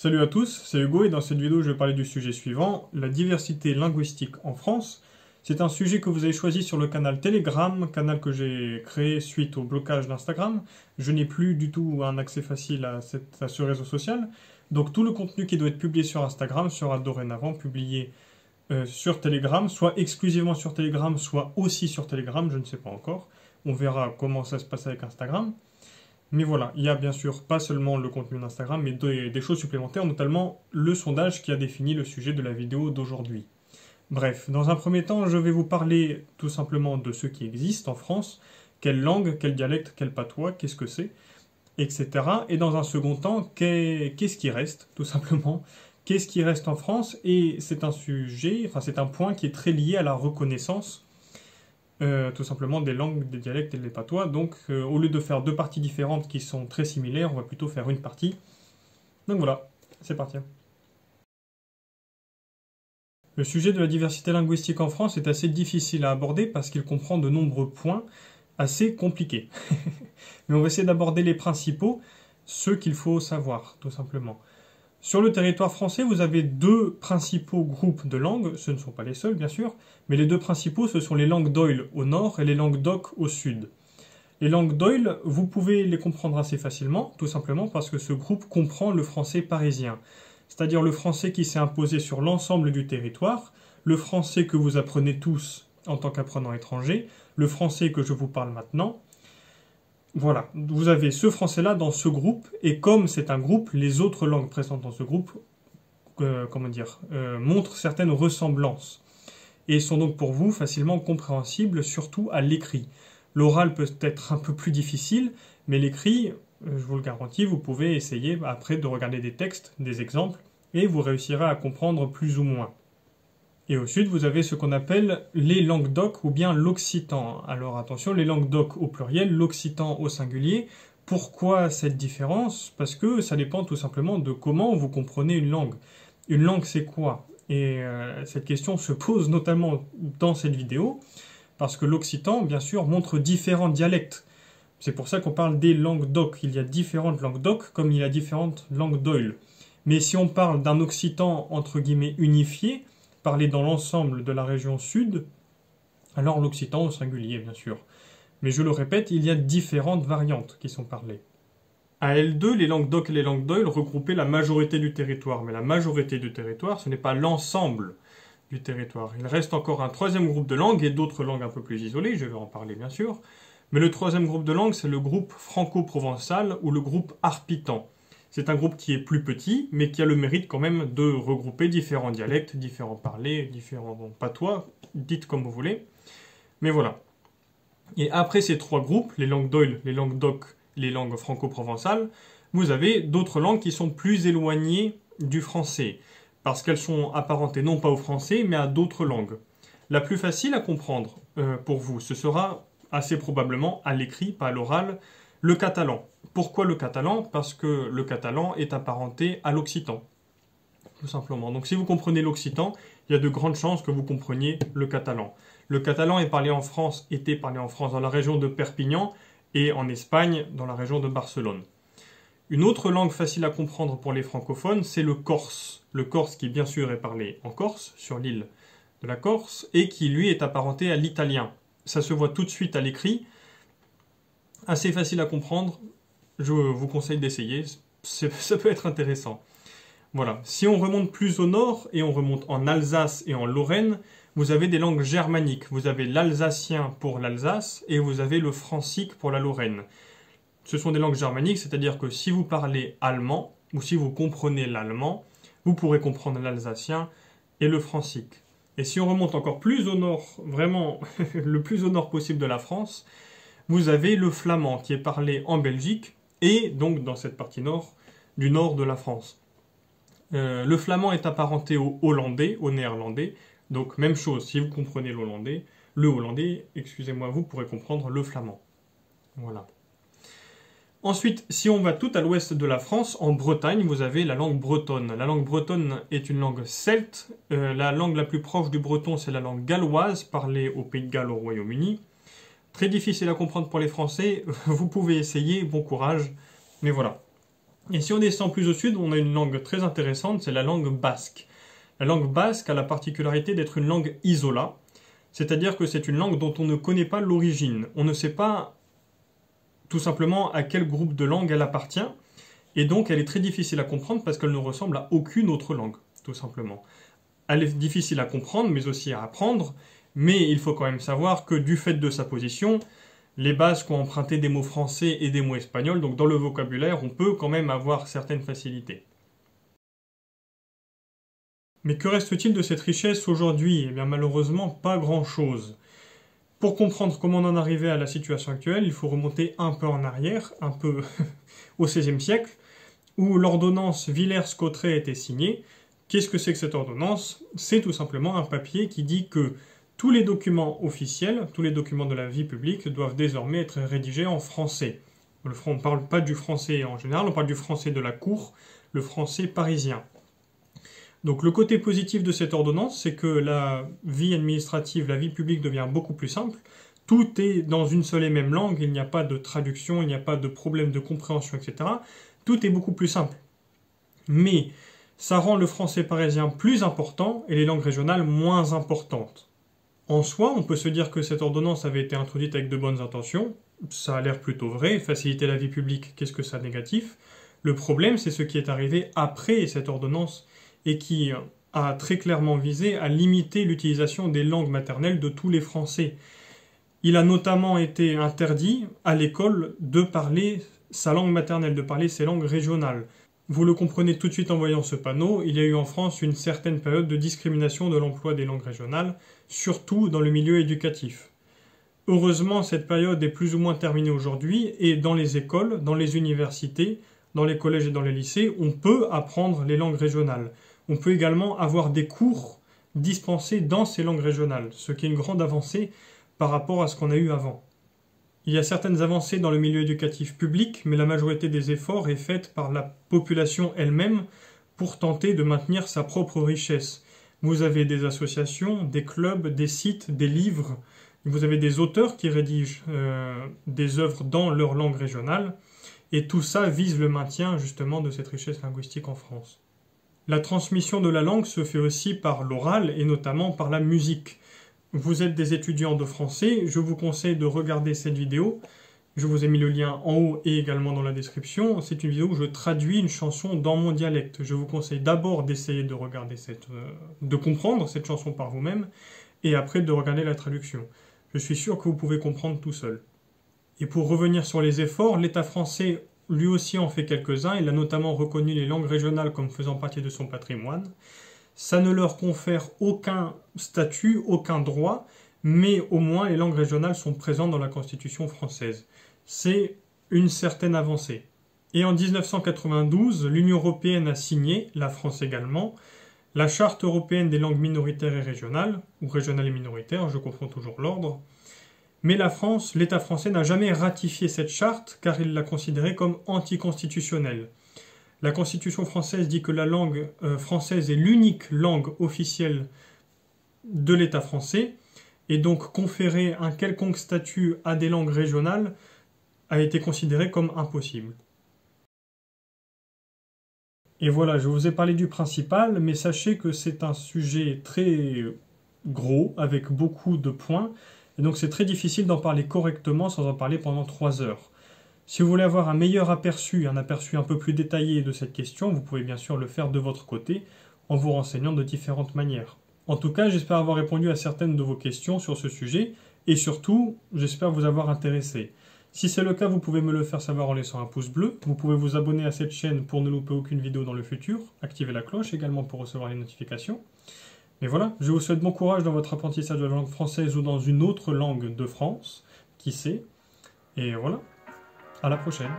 Salut à tous, c'est Hugo et dans cette vidéo je vais parler du sujet suivant, la diversité linguistique en France. C'est un sujet que vous avez choisi sur le canal Telegram, canal que j'ai créé suite au blocage d'Instagram. Je n'ai plus du tout un accès facile à ce réseau social, donc tout le contenu qui doit être publié sur Instagram sera dorénavant publié sur Telegram, soit exclusivement sur Telegram, soit aussi sur Telegram, je ne sais pas encore. On verra comment ça se passe avec Instagram. Mais voilà, il y a bien sûr pas seulement le contenu d'Instagram, mais des choses supplémentaires, notamment le sondage qui a défini le sujet de la vidéo d'aujourd'hui. Bref, dans un premier temps, je vais vous parler tout simplement de ce qui existe en France, quelle langue, quel dialecte, quel patois, qu'est-ce que c'est, etc. Et dans un second temps, qu'est-ce qui reste, tout simplement, qu'est-ce qui reste en France, et c'est un sujet, enfin c'est un point qui est très lié à la reconnaissance tout simplement des langues, des dialectes et des patois. Donc au lieu de faire deux parties différentes qui sont très similaires, on va plutôt faire une partie. Donc voilà, c'est parti. Le sujet de la diversité linguistique en France est assez difficile à aborder parce qu'il comprend de nombreux points assez compliqués. Mais on va essayer d'aborder les principaux, ceux qu'il faut savoir, tout simplement. Sur le territoire français, vous avez deux principaux groupes de langues, ce ne sont pas les seuls bien sûr, mais les deux principaux, ce sont les langues d'Oïl au nord et les langues d'Oc au sud. Les langues d'Oïl, vous pouvez les comprendre assez facilement, tout simplement parce que ce groupe comprend le français parisien, c'est-à-dire le français qui s'est imposé sur l'ensemble du territoire, le français que vous apprenez tous en tant qu'apprenant étranger, le français que je vous parle maintenant. Voilà, vous avez ce français-là dans ce groupe, et comme c'est un groupe, les autres langues présentes dans ce groupe, montrent certaines ressemblances, et sont donc pour vous facilement compréhensibles, surtout à l'écrit. L'oral peut être un peu plus difficile, mais l'écrit, je vous le garantis, vous pouvez essayer après de regarder des textes, des exemples, et vous réussirez à comprendre plus ou moins. Et au sud, vous avez ce qu'on appelle les langues d'oc ou bien l'occitan. Alors attention, les langues d'oc au pluriel, l'occitan au singulier. Pourquoi cette différence? Parce que ça dépend tout simplement de comment vous comprenez une langue. Une langue, c'est quoi? Et cette question se pose notamment dans cette vidéo, parce que l'occitan, bien sûr, montre différents dialectes. C'est pour ça qu'on parle des langues d'oc. Il y a différentes langues d'oc, comme il y a différentes langues d'oïl. Mais si on parle d'un occitan, entre guillemets, unifié, parlé dans l'ensemble de la région sud, alors l'occitan au singulier, bien sûr. Mais je le répète, il y a différentes variantes qui sont parlées. À L2, les langues d'oc et les langues d'oïl regroupaient la majorité du territoire. Mais la majorité du territoire, ce n'est pas l'ensemble du territoire. Il reste encore un troisième groupe de langues et d'autres langues un peu plus isolées, je vais en parler bien sûr. Mais le troisième groupe de langues, c'est le groupe franco-provençal ou le groupe arpitan. C'est un groupe qui est plus petit, mais qui a le mérite quand même de regrouper différents dialectes, différents parlers, différents patois, dites comme vous voulez. Mais voilà. Et après ces trois groupes, les langues d'oïl, les langues d'oc, les langues franco-provençales, vous avez d'autres langues qui sont plus éloignées du français, parce qu'elles sont apparentées non pas au français, mais à d'autres langues. La plus facile à comprendre pour vous, ce sera assez probablement à l'écrit, pas à l'oral, le catalan. Pourquoi le catalan? Parce que le catalan est apparenté à l'occitan, tout simplement. Donc si vous comprenez l'occitan, il y a de grandes chances que vous compreniez le catalan. Le catalan était parlé en France dans la région de Perpignan et en Espagne dans la région de Barcelone. Une autre langue facile à comprendre pour les francophones, c'est le corse. Le corse qui bien sûr est parlé en Corse, sur l'île de la Corse, et qui lui est apparenté à l'italien. Ça se voit tout de suite à l'écrit, assez facile à comprendre, je vous conseille d'essayer, ça peut être intéressant. Voilà. Si on remonte plus au nord, et on remonte en Alsace et en Lorraine, vous avez des langues germaniques. Vous avez l'alsacien pour l'Alsace, et vous avez le francique pour la Lorraine. Ce sont des langues germaniques, c'est-à-dire que si vous parlez allemand, ou si vous comprenez l'allemand, vous pourrez comprendre l'alsacien et le francique. Et si on remonte encore plus au nord, vraiment le plus au nord possible de la France, vous avez le flamand qui est parlé en Belgique et donc dans cette partie nord du nord de la France. Le flamand est apparenté au hollandais, au néerlandais, donc même chose, si vous comprenez le hollandais, excusez-moi, vous pourrez comprendre le flamand. Voilà. Ensuite, si on va tout à l'ouest de la France, en Bretagne, vous avez la langue bretonne. La langue bretonne est une langue celte. La langue la plus proche du breton, c'est la langue galloise, parlée au Pays de Galles au Royaume-Uni. Très difficile à comprendre pour les Français, vous pouvez essayer, bon courage, mais voilà. Et si on descend plus au sud, on a une langue très intéressante, c'est la langue basque. La langue basque a la particularité d'être une langue isola, c'est-à-dire que c'est une langue dont on ne connaît pas l'origine. On ne sait pas tout simplement à quel groupe de langue elle appartient, et donc elle est très difficile à comprendre parce qu'elle ne ressemble à aucune autre langue, tout simplement. Elle est difficile à comprendre, mais aussi à apprendre, mais il faut quand même savoir que du fait de sa position, les Basques ont emprunté des mots français et des mots espagnols, donc dans le vocabulaire, on peut quand même avoir certaines facilités. Mais que reste-t-il de cette richesse aujourd'hui? Eh bien malheureusement, pas grand-chose. Pour comprendre comment on en arrivait à la situation actuelle, il faut remonter un peu en arrière, un peu au XVIe siècle, où l'ordonnance Villers-Cotterêts a été signée. Qu'est-ce que c'est que cette ordonnance? C'est tout simplement un papier qui dit que tous les documents officiels, tous les documents de la vie publique doivent désormais être rédigés en français. On ne parle pas du français en général, on parle du français de la cour, le français parisien. Donc le côté positif de cette ordonnance, c'est que la vie administrative, la vie publique devient beaucoup plus simple. Tout est dans une seule et même langue, il n'y a pas de traduction, il n'y a pas de problème de compréhension, etc. Tout est beaucoup plus simple. Mais ça rend le français parisien plus important et les langues régionales moins importantes. En soi, on peut se dire que cette ordonnance avait été introduite avec de bonnes intentions. Ça a l'air plutôt vrai. Faciliter la vie publique, qu'est-ce que ça a de négatif? Le problème, c'est ce qui est arrivé après cette ordonnance et qui a très clairement visé à limiter l'utilisation des langues maternelles de tous les Français. Il a notamment été interdit à l'école de parler sa langue maternelle, de parler ses langues régionales. Vous le comprenez tout de suite en voyant ce panneau, il y a eu en France une certaine période de discrimination de l'emploi des langues régionales, surtout dans le milieu éducatif. Heureusement, cette période est plus ou moins terminée aujourd'hui, et dans les écoles, dans les universités, dans les collèges et dans les lycées, on peut apprendre les langues régionales. On peut également avoir des cours dispensés dans ces langues régionales, ce qui est une grande avancée par rapport à ce qu'on a eu avant. Il y a certaines avancées dans le milieu éducatif public, mais la majorité des efforts est faite par la population elle-même pour tenter de maintenir sa propre richesse. Vous avez des associations, des clubs, des sites, des livres, vous avez des auteurs qui rédigent des œuvres dans leur langue régionale, et tout ça vise le maintien justement de cette richesse linguistique en France. La transmission de la langue se fait aussi par l'oral et notamment par la musique. Vous êtes des étudiants de français, je vous conseille de regarder cette vidéo. Je vous ai mis le lien en haut et également dans la description. C'est une vidéo où je traduis une chanson dans mon dialecte. Je vous conseille d'abord d'essayer de regarder de comprendre cette chanson par vous-même et après de regarder la traduction. Je suis sûr que vous pouvez comprendre tout seul. Et pour revenir sur les efforts, l'État français lui aussi en fait quelques-uns. Il a notamment reconnu les langues régionales comme faisant partie de son patrimoine. Ça ne leur confère aucun statut, aucun droit, mais au moins les langues régionales sont présentes dans la Constitution française. C'est une certaine avancée. Et en 1992, l'Union européenne a signé, la France également, la Charte européenne des langues minoritaires et régionales, ou régionales et minoritaires, je confonds toujours l'ordre. Mais la France, l'État français n'a jamais ratifié cette charte car il l'a considérée comme anticonstitutionnelle. La Constitution française dit que la langue française est l'unique langue officielle de l'État français, et donc conférer un quelconque statut à des langues régionales a été considéré comme impossible. Et voilà, je vous ai parlé du principal, mais sachez que c'est un sujet très gros, avec beaucoup de points, et donc c'est très difficile d'en parler correctement sans en parler pendant 3 heures. Si vous voulez avoir un meilleur aperçu, un aperçu un peu plus détaillé de cette question, vous pouvez bien sûr le faire de votre côté, en vous renseignant de différentes manières. En tout cas, j'espère avoir répondu à certaines de vos questions sur ce sujet, et surtout, j'espère vous avoir intéressé. Si c'est le cas, vous pouvez me le faire savoir en laissant un pouce bleu. Vous pouvez vous abonner à cette chaîne pour ne louper aucune vidéo dans le futur. Activez la cloche également pour recevoir les notifications. Et voilà, je vous souhaite bon courage dans votre apprentissage de la langue française ou dans une autre langue de France. Qui sait? Et voilà, à la prochaine.